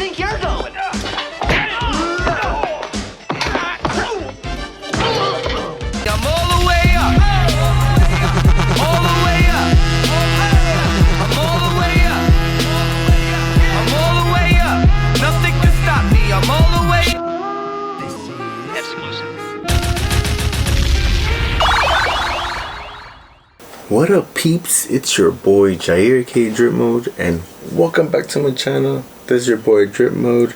think you're going? I'm all the way up. All the way up. I'm all the way up. I'm all the way up. Nothing can stop me. I'm all the way up. Exclusive. What up, peeps? It's your boy Jair K Drip Mode, and welcome back to my channel. This is your boy Drip Mode,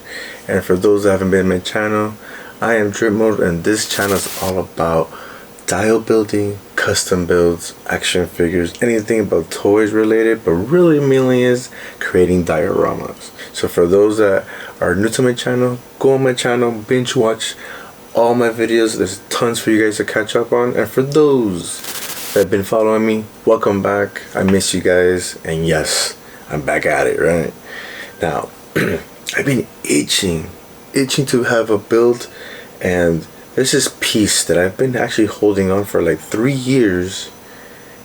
and for those that haven't been in my channel, I am Drip Mode, and this channel is all about dial building, custom builds, action figures, anything about toys related, but really mainly is creating dioramas. So for those that are new to my channel, go on my channel, binge watch all my videos. There's tons for you guys to catch up on, and for those that have been following me, welcome back. I miss you guys, and yes, I'm back at it, right? Now, I've been itching to have a build, and there's this piece that I've been actually holding on for like 3 years,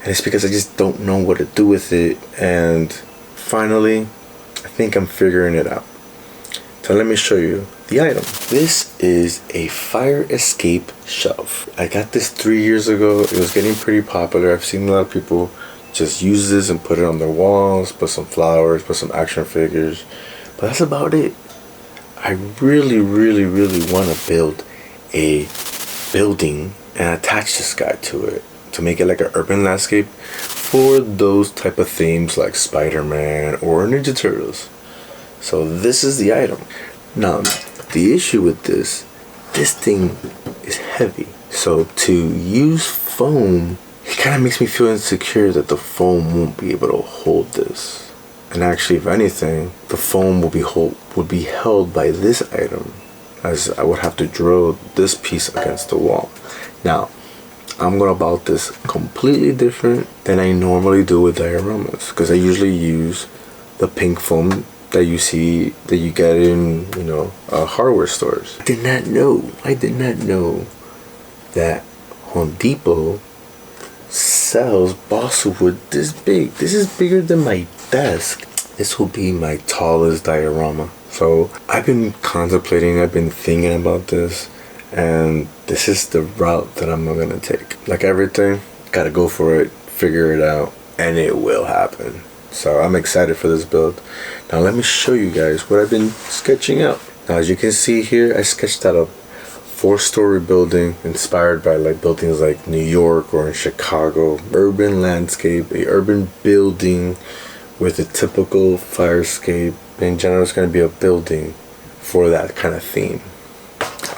and it's because I just don't know what to do with it, and finally, I think I'm figuring it out. So let me show you the item. This is a fire escape shelf. I got this 3 years ago. It was getting pretty popular. I've seen a lot of people just use this and put it on their walls, put some flowers, put some action figures, but that's about it. I really want to build a building and attach this guy to it to make it like an urban landscape for those type of themes like Spider-Man or Ninja Turtles. So this is the item. Now, the issue with this thing is heavy. So to use foam, it kind of makes me feel insecure that the foam won't be able to hold this. And actually, if anything, the foam would be held by this item, as I would have to drill this piece against the wall. Now, I'm going about this completely different than I normally do with dioramas, because I usually use the pink foam that you see, that you get in, hardware stores. I did not know that Home Depot sells balsa wood this big. This is bigger than my desk. This will be my tallest diorama. So I've been contemplating, I've been thinking about this, and this is the route that I'm gonna take. Like everything, gotta go for it, figure it out, and it will happen. So I'm excited for this build. Now let me show you guys what I've been sketching out. Now as you can see here, I sketched out a 4-story building inspired by like buildings like New York or in Chicago. Urban landscape, a urban building with a typical fire escape. In general, it's going to be a building for that kind of theme.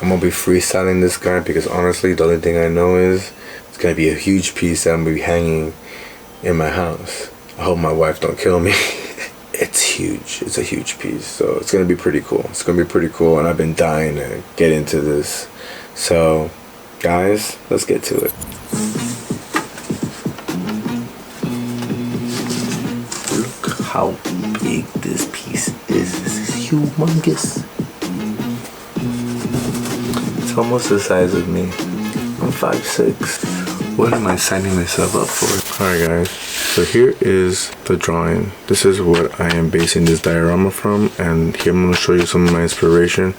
I'm going to be freestyling this guy because honestly, the only thing I know is it's going to be a huge piece that I'm going to be hanging in my house. I hope my wife don't kill me. It's huge. It's a huge piece. So it's going to be pretty cool. It's going to be pretty cool, and I've been dying to get into this. So, guys, let's get to it. Look how big this piece is. This is humongous. It's almost the size of me. I'm 5'6". What am I signing myself up for? Alright guys, so here is the drawing. This is what I am basing this diorama from, and here I'm going to show you some of my inspiration.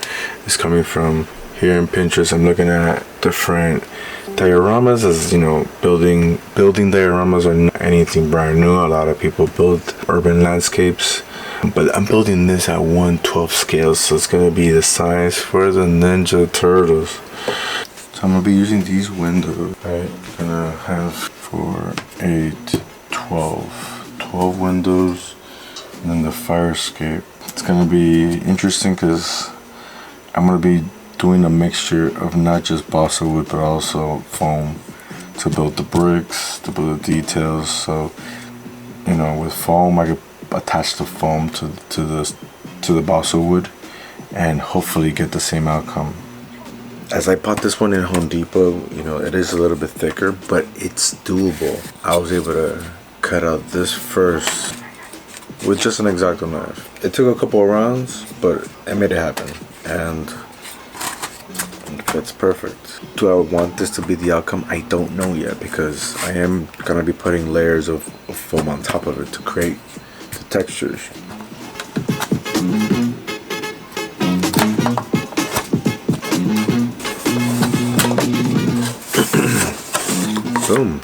It's coming from here in Pinterest. I'm looking at different dioramas. As you know, building dioramas are not anything brand new. A lot of people build urban landscapes, but I'm building this at 1/12 scale, so it's going to be the size for the Ninja Turtles. So I'm going to be using these windows. I'm going to have 4, 8, 12 windows, and then the fire escape. It's going to be interesting because I'm going to be doing a mixture of not just balsa wood but also foam to build the bricks, to build the details. So with foam, I could attach the foam to the balsa wood and hopefully get the same outcome. As I bought this one in Home Depot, it is a little bit thicker, but it's doable. I was able to cut out this first with just an X-Acto knife. It took a couple of rounds, but I made it happen, and it fits perfect. Do I want this to be the outcome? I don't know yet, because I am gonna be putting layers of foam on top of it to create the textures. Boom.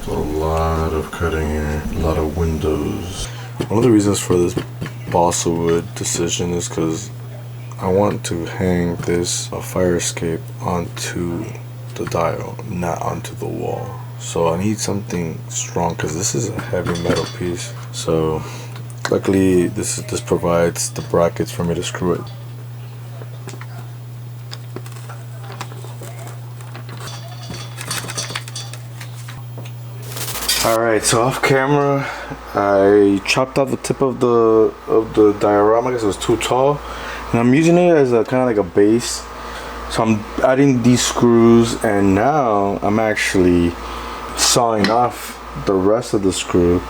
A lot of cutting here, a lot of windows. One of the reasons for this balsa wood decision is because I want to hang this fire escape onto the dial, not onto the wall. So I need something strong because this is a heavy metal piece. So luckily this provides the brackets for me to screw it. Alright, so off camera I chopped off the tip of the diorama because it was too tall, and I'm using it as a kind of like a base. So I'm adding these screws, and now I'm actually sawing off the rest of the screw.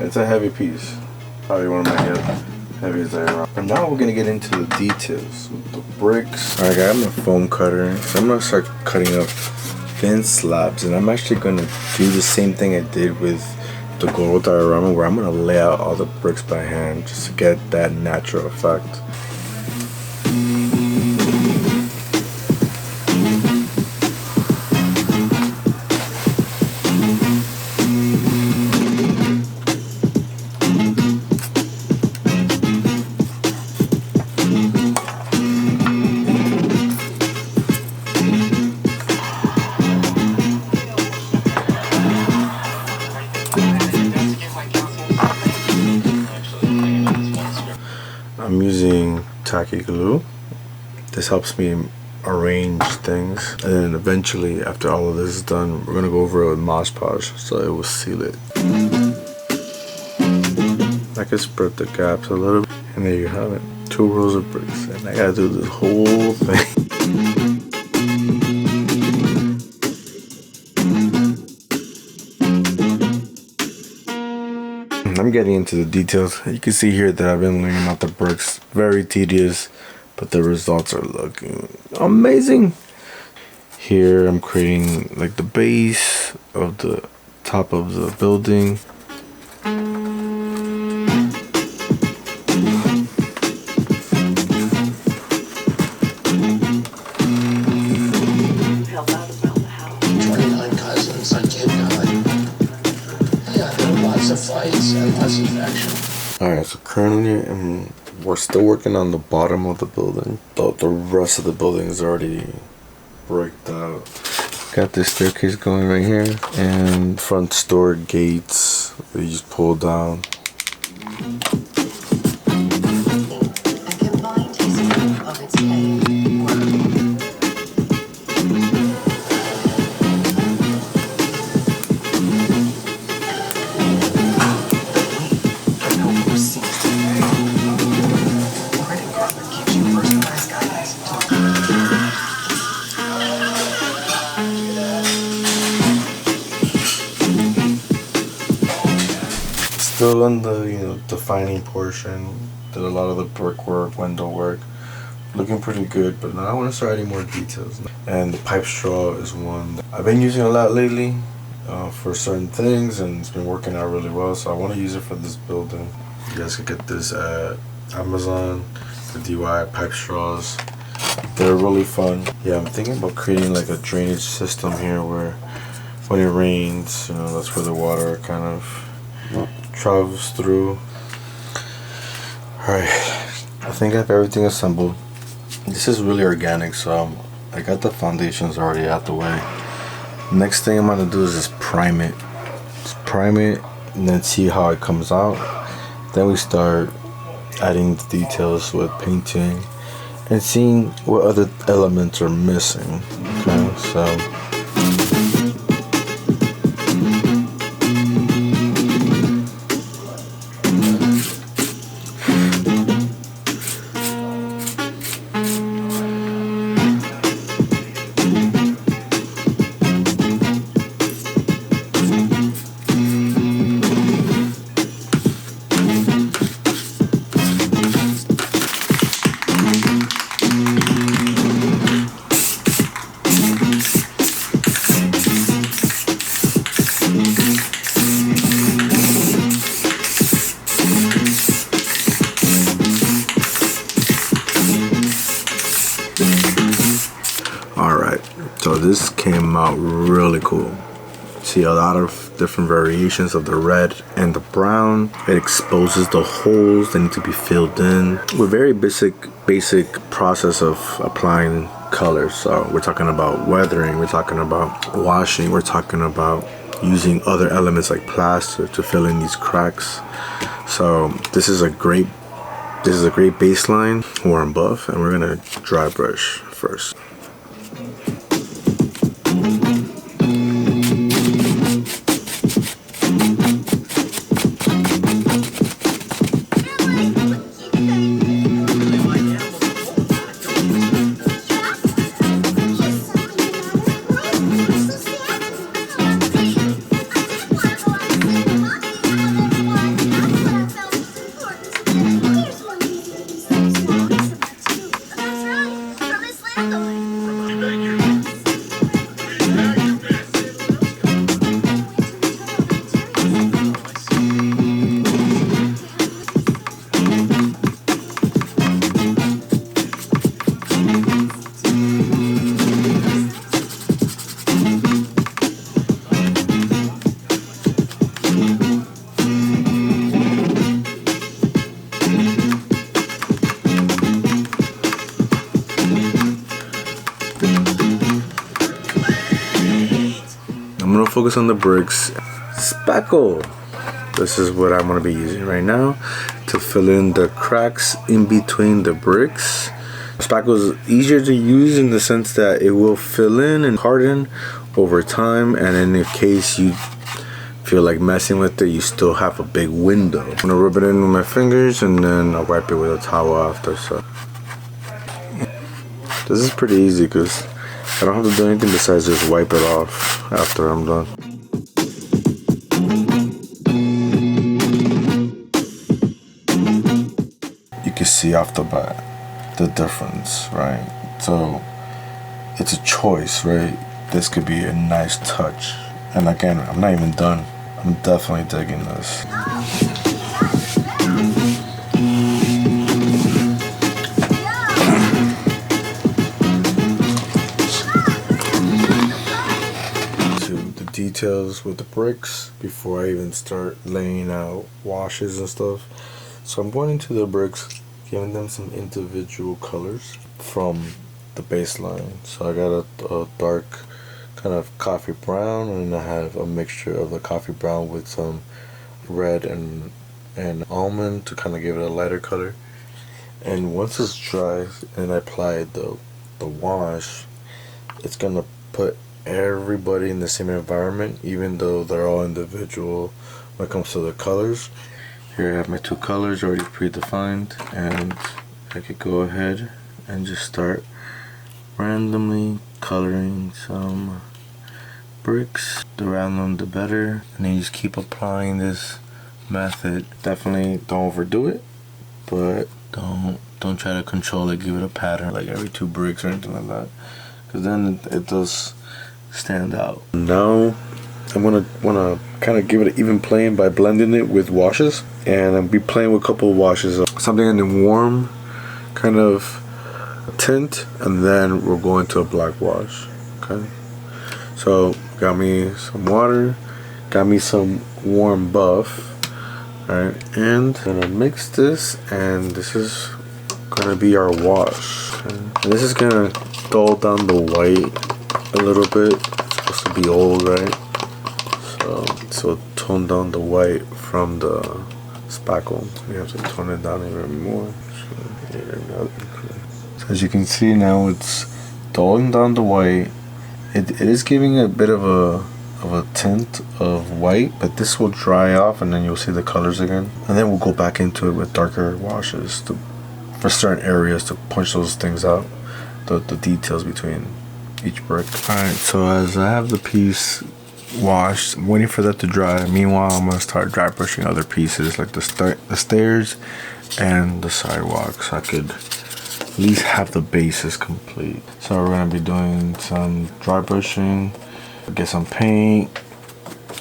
It's a heavy piece, probably one of my heaviest diorama. And now we're gonna get into the details with the bricks. Alright, I got my foam cutter, so I'm gonna start cutting up thin slabs, and I'm actually gonna do the same thing I did with the gold diorama, where I'm gonna lay out all the bricks by hand just to get that natural effect. I'm using tacky glue. This helps me arrange things, and then eventually after all of this is done, we're gonna go over it with Mod Podge so it will seal it. I can spread the gaps a little bit, and there you have it, 2 rows of bricks, and I gotta do this whole thing. I'm getting into the details. You can see here that I've been laying out the bricks. Very tedious, but the results are looking amazing. Here I'm creating like the base of the top of the building. Alright, so currently we're still working on the bottom of the building. The rest of the building is already bricked out. Got this staircase going right here, and front door gates that you just pull down. Still in the defining portion, did a lot of the brickwork, window work, looking pretty good. But now I want to start adding more details. And the pipe straw is one that I've been using a lot lately for certain things, and it's been working out really well. So I want to use it for this building. You guys can get this at Amazon. The DIY pipe straws, they're really fun. Yeah, I'm thinking about creating like a drainage system here where when it rains, that's where the water kind of travels through. Alright, I think I have everything assembled. This is really organic, so I got the foundations already out the way. Next thing I'm gonna do is just prime it. Just prime it and then see how it comes out. Then we start adding the details with painting and seeing what other elements are missing. Okay, so come out really cool. See a lot of different variations of the red and the brown. It exposes the holes that need to be filled in. We're very basic process of applying colors. So we're talking about weathering, we're talking about washing, we're talking about using other elements like plaster to fill in these cracks. So this is a great baseline, warm buff, and we're gonna dry brush first. I'm gonna focus on the bricks. Spackle. This is what I'm gonna be using right now to fill in the cracks in between the bricks. Spackle is easier to use in the sense that it will fill in and harden over time, and in case you feel like messing with it, you still have a big window. I'm gonna rub it in with my fingers and then I'll wipe it with a towel after. So this is pretty easy because I don't have to do anything besides just wipe it off after I'm done. You can see off the bat the difference, right? So it's a choice, right? This could be a nice touch. And again, I'm not even done. I'm definitely digging this. Details with the bricks before I even start laying out washes and stuff. So I'm going into the bricks, giving them some individual colors from the baseline. So I got a dark kind of coffee brown, and I have a mixture of the coffee brown with some red and almond to kind of give it a lighter color. And once it's dry and I apply the wash, it's gonna put everybody in the same environment, even though they're all individual when it comes to the colors. Here I have my two colors already predefined, and I could go ahead and just start randomly coloring some bricks. The random the better, and then you just keep applying this method. Definitely don't overdo it, but don't try to control it, give it a pattern like every 2 bricks or anything like that, because then it does stand out. Now I'm wanna kind of give it an even playing by blending it with washes, and I'll be playing with a couple of washes, something in the warm kind of tint, and then we'll go into a black wash. Okay, so got me some water, got me some warm buff. Alright, and I'm gonna mix this, and this is gonna be our wash. Okay? And this is gonna dull down the white a little bit. It's supposed to be old, right? So tone down the white from the spackle. We have to tone it down even more. So as you can see now, it's dulling down the white. It is giving a bit of a tint of white, but this will dry off and then you'll see the colors again. And then we'll go back into it with darker washes for certain areas to punch those things out, the details between each brick. Alright, so as I have the piece washed, I'm waiting for that to dry. Meanwhile, I'm gonna start dry brushing other pieces like the stairs and the sidewalk, so I could at least have the bases complete. So we're gonna be doing some dry brushing. Get some paint,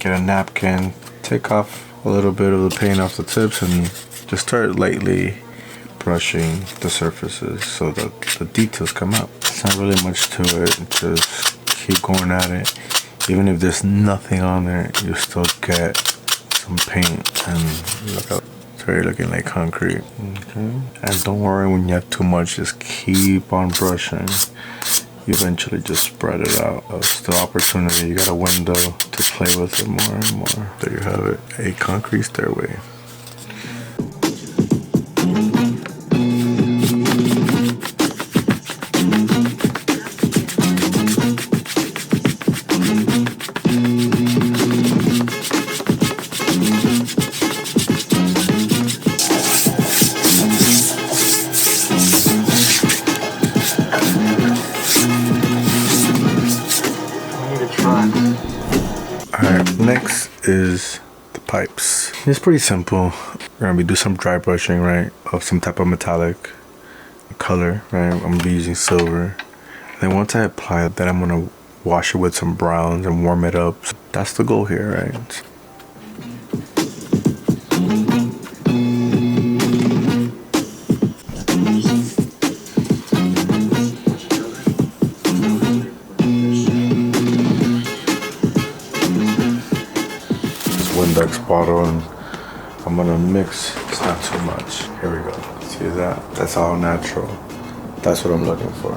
get a napkin, take off a little bit of the paint off the tips, and just start lightly brushing the surfaces so that the details come out. It's not really much to it, just keep going at it. Even if there's nothing on there, you still get some paint, and look up. It's already looking like concrete. Okay. And don't worry when you have too much, just keep on brushing. You eventually just spread it out. It's the opportunity. You got a window to play with it more and more. There you have it, a concrete stairway. Alright, next is the pipes. It's pretty simple. We're gonna be doing some dry brushing, right, of some type of metallic color, right? I'm gonna be using silver. And then once I apply that, I'm gonna wash it with some browns and warm it up. So that's the goal here, right? Windex bottle, and I'm gonna mix. It's not too much. Here we go. See that? That's all natural. That's what I'm looking for.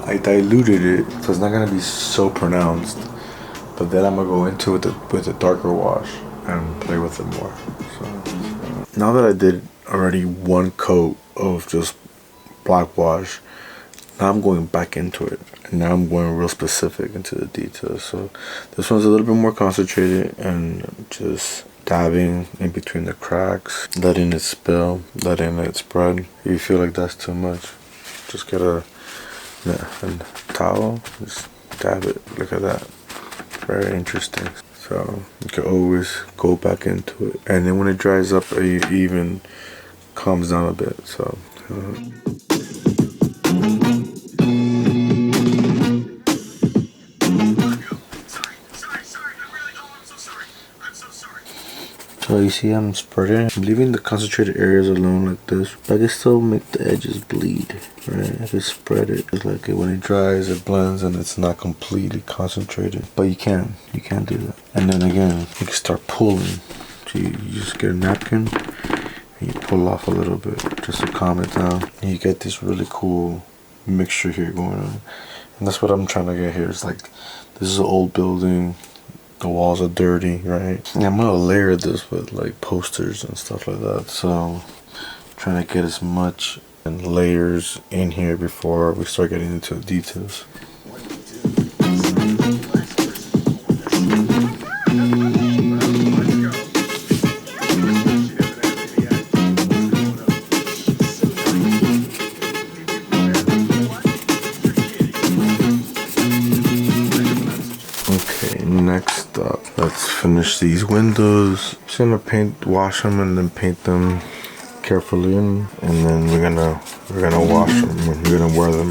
I diluted it, so it's not gonna be so pronounced. But then I'm gonna go into it with a darker wash and play with it more. So now that I did already one coat of just black wash, now I'm going back into it, and now I'm going real specific into the details. So this one's a little bit more concentrated, and just dabbing in between the cracks, letting it spill, letting it spread. If you feel like that's too much, just get a towel, just dab it. Look at that, very interesting. So you can always go back into it, and then when it dries up, it even calms down a bit. So so you see I'm spreading. I'm leaving the concentrated areas alone like this, but I can still make the edges bleed, right? I can spread it. It's like when it dries, it blends and it's not completely concentrated. But you can do that. And then again, you can start pulling. So you just get a napkin and you pull off a little bit just to calm it down. And you get this really cool mixture here going on. And that's what I'm trying to get here. It's like, this is an old building. The walls are dirty, right? And I'm gonna layer this with like posters and stuff like that. So trying to get as much and layers in here before we start getting into the details. Next up, let's finish these windows. Just gonna wash them and then paint them carefully, and then we're gonna wash them and we're gonna wear them.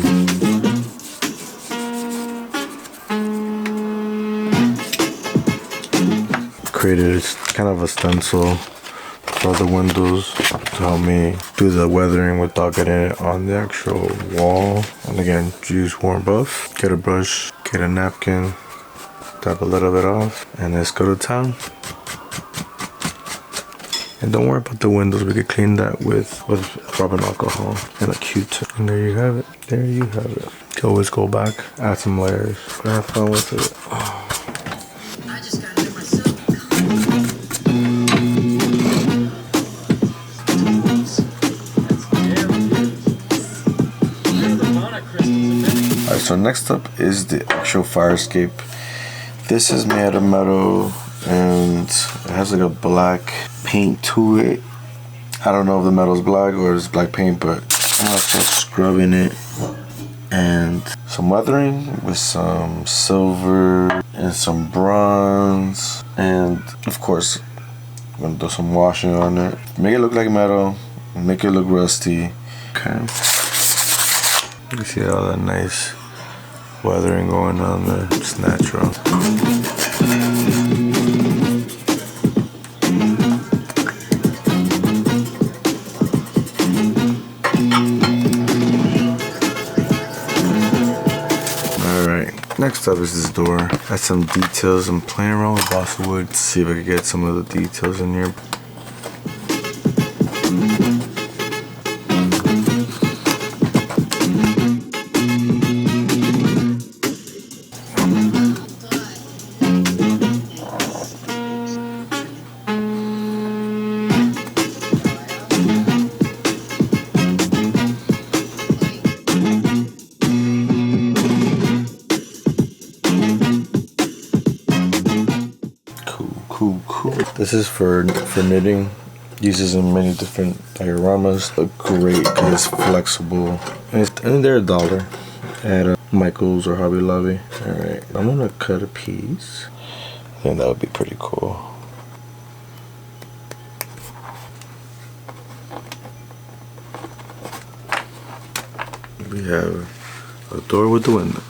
Created kind of a stencil for the windows to help me do the weathering without getting it on the actual wall. And again, use warm buff. Get a brush, get a napkin, dab a little bit off, and let's go to town. And don't worry about the windows, we could clean that with rubbing alcohol and a Q-tip. And there you have it. There you have it. You can always go back, add some layers, and have fun with it. Oh. I just gotta get myself. Alright, so next up is the actual fire escape. This is made of metal and it has like a black paint to it. I don't know if the metal's black or it's black paint, but I'm gonna start scrubbing it and some weathering with some silver and some bronze, and of course I'm gonna do some washing on it. Make it look like metal, make it look rusty. Okay. You see all that nice weathering going on there. It's natural. next up is this door. Got some details. I'm playing around with balsa wood to see if I can get some of the details in here. Cool. This is for knitting. Uses in many different dioramas. Look great because it's flexible. And they're $1 at Michael's or Hobby Lobby. Alright, I'm gonna cut a piece. I think that would be pretty cool. We have a door with the window.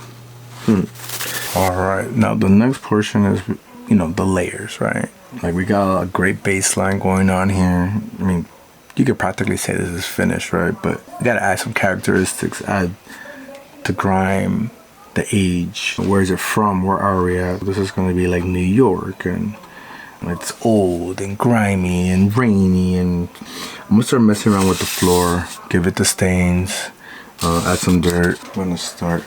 Alright, now the next portion is, you know, the layers, right? Like, we got a great baseline going on here. I mean, you could practically say this is finished, right? But you gotta add some characteristics, add the grime, the age, where is it from, where are we at? This is gonna be like New York, and it's old and grimy and rainy, and I'm gonna start messing around with the floor, give it the stains, add some dirt. I'm gonna start,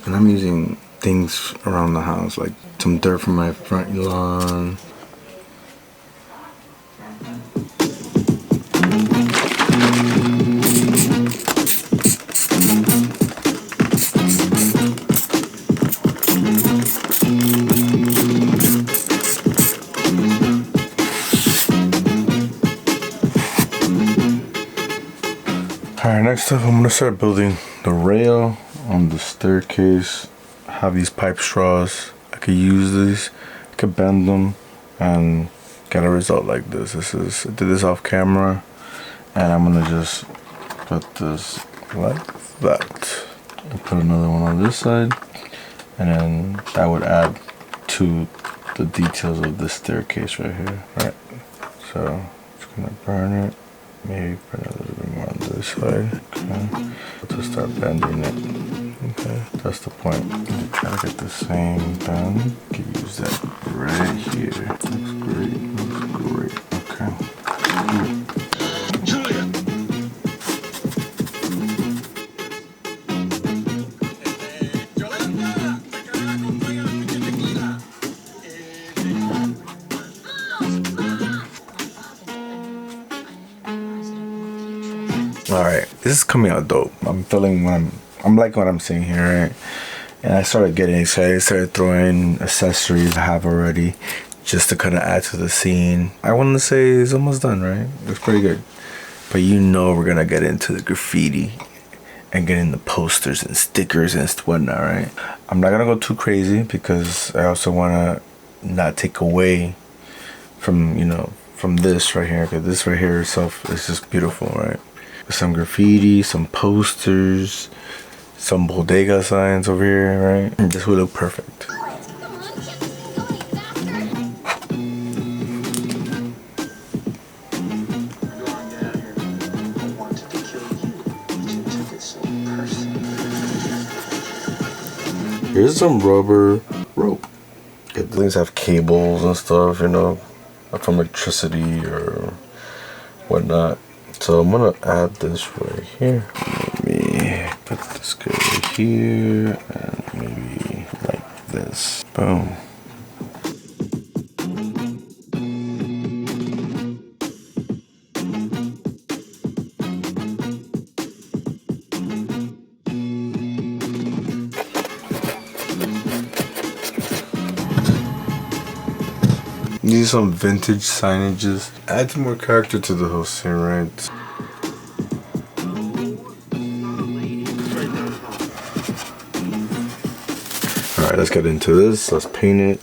and I'm using things around the house, like some dirt from my front lawn. Alright, next up I'm gonna start building the rail on the staircase. Have these pipe straws. I could use these, I could bend them and get a result like this. I did this off camera, and I'm gonna just put this like that. I'll put another one on this side, and then that would add to the details of this staircase right here. Right. So just gonna burn it. Maybe put a little bit more on this side. Okay. To start bending it. Okay, that's the point. Try to get the same bend. You can use that right here. Looks great. Okay. Julia. Alright, this is coming out dope. I'm feeling I'm liking what I'm seeing here, right? And I started getting excited, started throwing accessories I have already just to kind of add to the scene. I want to say it's almost done, right? Looks pretty good. But you know we're gonna get into the graffiti and get into posters and stickers and whatnot, right? I'm not gonna go too crazy because I also wanna not take away from, you know, from this right here, because this right here itself is just beautiful, right? Some graffiti, some posters, some bodega signs over here, right? And this would look perfect. Here's some rubber rope. Things have cables and stuff, you know, from electricity or whatnot. So I'm gonna add this right here. Let me put this guy right here and maybe like this. Boom. These are some vintage signages. Adds more character to the whole scene, right? Alright, let's get into this. Let's paint it.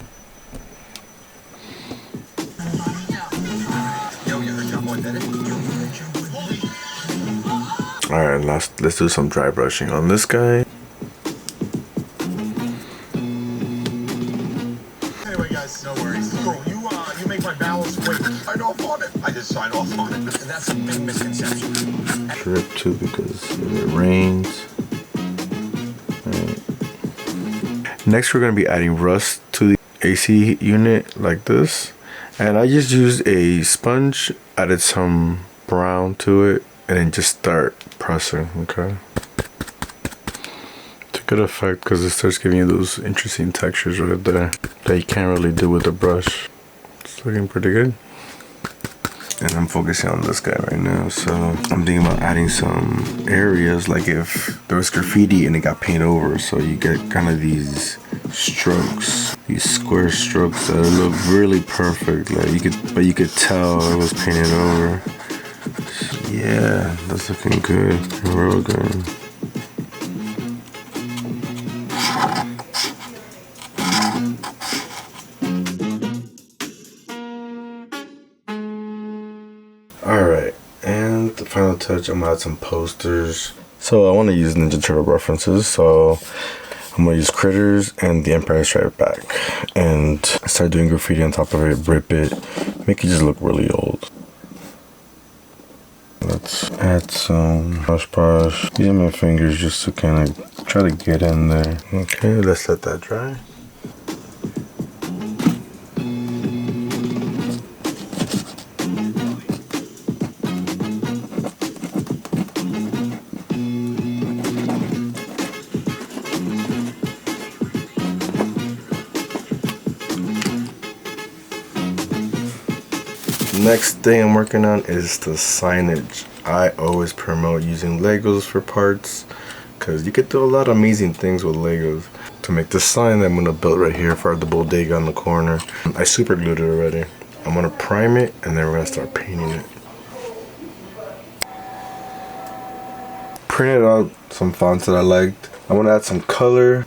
Alright, let's do some dry brushing on this guy. Anyway, guys, no worries. Cool. You make my bowels wait. Sign off on it. I just sign off on it. And that's a big misconception. Drip too because it rains. Right. Next, we're going to be adding rust to the AC unit like this. And I just used a sponge, added some brown to it, and then just start pressing, okay? It's a good effect because it starts giving you those interesting textures right there that you can't really do with a brush. It's looking pretty good. And I'm focusing on this guy right now, so I'm thinking about adding some areas, like if there was graffiti and it got painted over, so you get kind of these strokes, these square strokes that look really perfect. Like you could tell it was painted over. Yeah, that's looking good, real good. Alright, and the final touch, I'm gonna add some posters. So I want to use Ninja Turtle references, so I'm gonna use Critters and the Empire Strikes Back, and start doing graffiti on top of it, rip it, make it just look really old. Let's add some brush using my fingers just to kind of try to get in there. Okay, let's let that dry. Next thing I'm working on is the signage. I always promote using Legos for parts because you could do a lot of amazing things with Legos. To make the sign that I'm going to build right here for the bodega on the corner, I super glued it already. I'm going to prime it and then we're going to start painting it. Printed out some fonts that I liked. I want to add some color.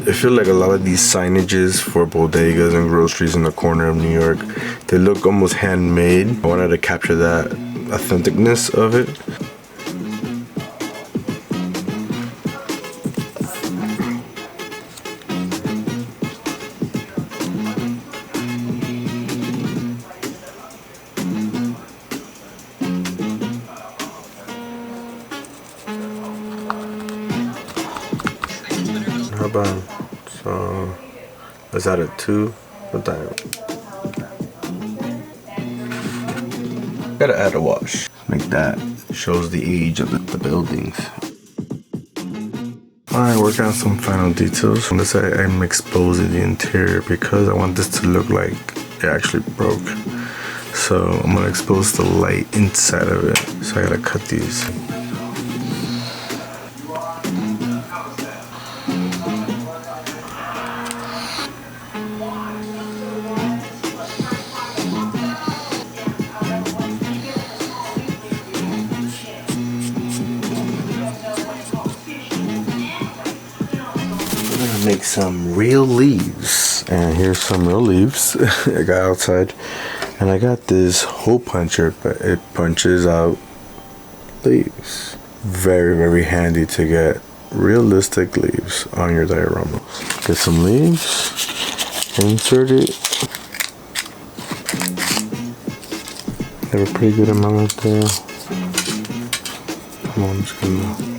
I feel like a lot of these signages for bodegas and groceries in the corner of New York, they look almost handmade. I wanted to capture that authenticness of it. How about, so let's add it 2 with that. Gotta add a wash. Like that shows the age of the buildings. Alright, working on some final details. On this side, I'm exposing the interior because I want this to look like it actually broke. So I'm gonna expose the light inside of it. So I gotta cut these. Make some real leaves, and here's some real leaves I got outside, and I got this hole puncher, but it punches out leaves. Very, very handy to get realistic leaves on your diorama. Get some leaves, insert it. Have a pretty good amount right there. Come on, I'm just gonna.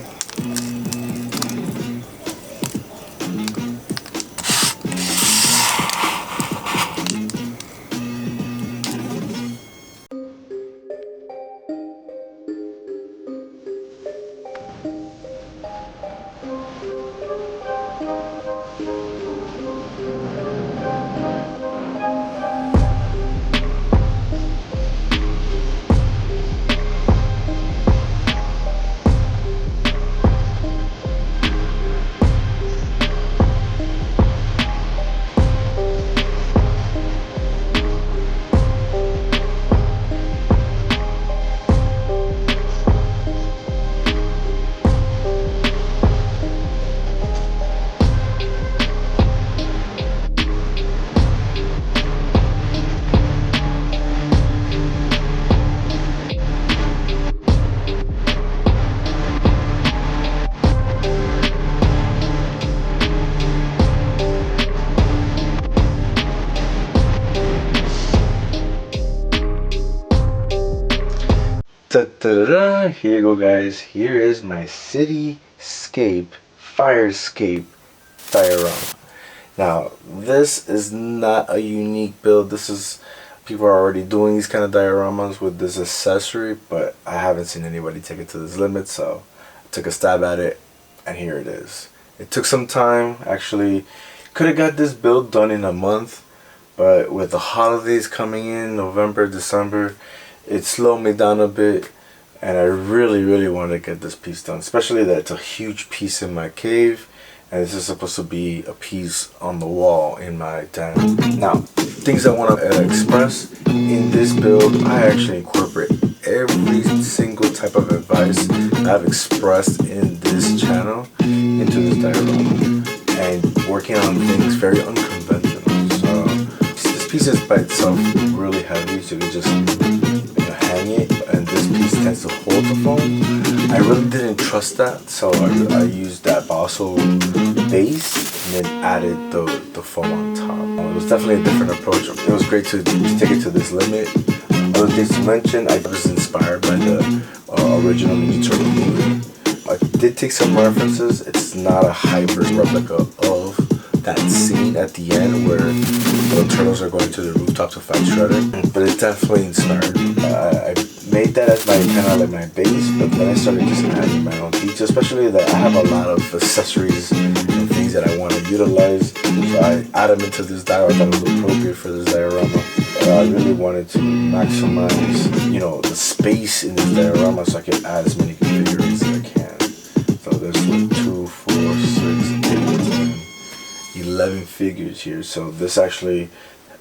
Ta-da-da! Here you go, guys. Here is my cityscape Fire Escape Diorama. Now, this is not a unique build. This is, people are already doing these kind of dioramas with this accessory, but I haven't seen anybody take it to this limit, so I took a stab at it, and here it is. It took some time. Actually, could have got this build done in a month, but with the holidays coming in, November, December, it slowed me down a bit, and I really wanted to get this piece done, especially that it's a huge piece in my cave, and this is supposed to be a piece on the wall in my den. Now, things I want to express in this build, I actually incorporate every single type of advice that I've expressed in this channel into this diorama, and working on things very unconventional. So this piece is by itself really heavy, so you can just hang it, and this piece tends to hold the foam. I really didn't trust that, so I used that balsa base and then added the foam on top. It was definitely a different approach. It was great to take it to this limit. Other things to mention, I was inspired by the original Ninja Turtle movie. I did take some references. It's not a hybrid replica of that scene at the end where the turtles are going to the rooftop to fight Shredder, but it definitely inspired me. I made that as my kind of like my base, but then I started just adding my own details, especially that I have a lot of accessories and things that I want to utilize, so I add them into this diorama. I thought it was appropriate for this diorama. I really wanted to maximize, you know, the space in this diorama so I could add as many configurations as I can. So there's 2, 4, 6, 8, 10, 11 figures here. So this actually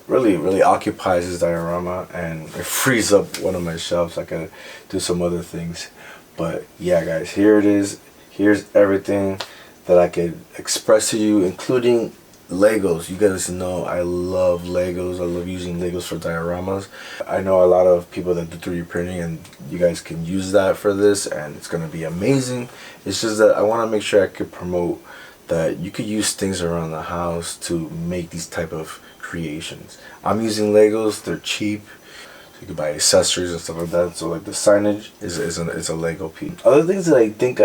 really occupies this diorama, and it frees up one of my shelves so I can do some other things. But yeah, guys, here it is. Here's everything that I could express to you, including Legos. You guys know I love Legos. I love using Legos for dioramas. I know a lot of people that do 3D printing, and you guys can use that for this, and it's gonna be amazing. It's just that I want to make sure I could promote that you could use things around the house to make these type of creations. I'm using Legos. They're cheap. So you can buy accessories and stuff like that. So like the signage is a Lego piece. Other things that I think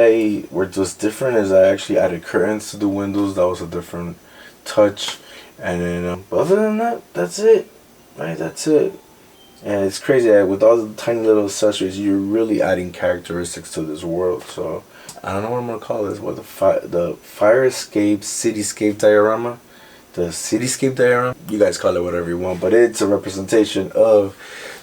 were just different is I actually added curtains to the windows. That was a different touch. And then other than that, that's it. Right, that's it. And it's crazy that with all the tiny little accessories, you're really adding characteristics to this world. So I don't know what I'm gonna call this. What the Fire Escape Cityscape Diorama, the Cityscape Diorama. You guys call it whatever you want, but it's a representation of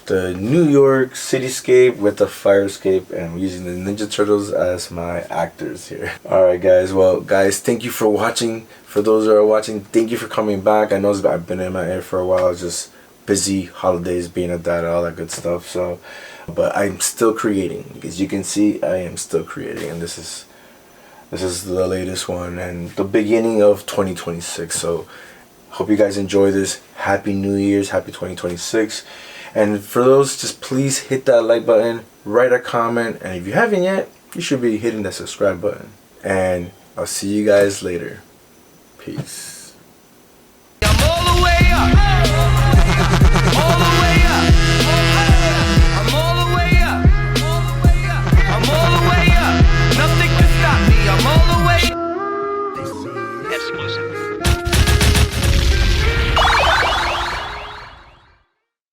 the New York cityscape with the fire escape, and I'm using the Ninja Turtles as my actors here. Alright guys, well guys, thank you for watching. For those that are watching, thank you for coming back. I know I've been in my head for a while. I was just busy, holidays, being a dad, all that good stuff. So, but I'm still creating. As you can see, I am still creating, and this is the latest one and the beginning of 2026. So hope you guys enjoy this. Happy New Year's, happy 2026. And for those, just please hit that like button, write a comment, and if you haven't yet, you should be hitting that subscribe button. And I'll see you guys later. Peace. I'm all the way up.